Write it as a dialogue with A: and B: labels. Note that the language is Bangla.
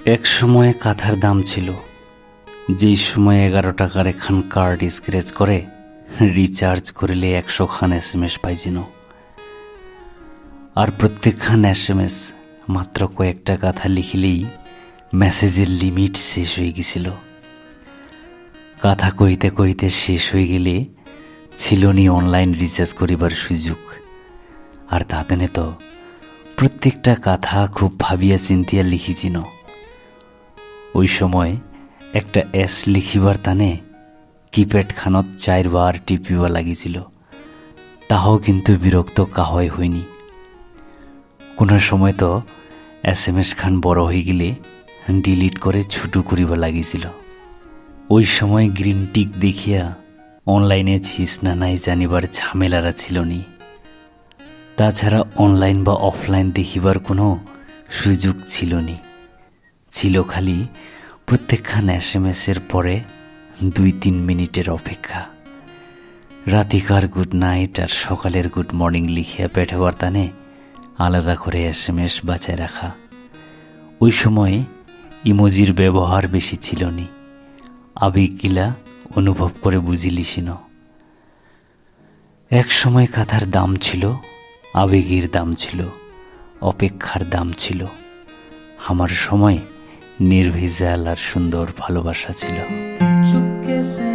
A: এক সময় কাঁথার দাম ছিল, যেই সময় 11 টাকার একখান কার্ড স্ক্র্যাচ করে রিচার্জ করিলে 100 খান SMS পাইছিল। আর প্রত্যেকখান SMS মাত্র কয়েকটা কথা লিখিলেই মেসেজের লিমিট শেষ হয়ে গেছিল। কথা কইতে কইতে শেষ হয়ে গেলে ছিল নি অনলাইন রিচার্জ করিবার সুযোগ। আর তাতে তো প্রত্যেকটা কথা খুব ভাবিয়া চিন্তিয়া লিখিছিল। ওই সময় একটা এস লিখিবার টানে কিপ্যাড খানত 4 বার টিপিবা লাগিছিল, তাহাও কিন্তু বিরক্ত কাহয় হয়নি। কোনো সময় তো SMS খান বড় হয়ে গেলে ডিলিট করে ছুটু করিবা লাগিছিল। ওই সময় গ্রিন টিক দেখিয়া অনলাইনে ছিস না নাই জানিবার ঝামেলারা ছিল নি। তাছাড়া অনলাইন বা অফলাইন দেখিবার কোনো সুযোগ ছিল নি। ছিল খালি প্রত্যেকখান SMS এর পরে 2-3 মিনিটের অপেক্ষা। রাতিকার গুড নাইট আর সকালের গুড মর্নিং লিখিয়া পেঠাবার টানে আলাদা করে SMS বাঁচায় রাখা। ওই সময় ইমোজির ব্যবহার বেশি ছিল নি। আবেগগুলা অনুভব করে বুঝিলিসিন। এক সময় কাঁথার দাম ছিল, আবেগের দাম ছিল, অপেক্ষার দাম ছিল। আমার সময় নির্ভেজাল আর সুন্দর ভালোবাসা ছিল।
B: चुपके से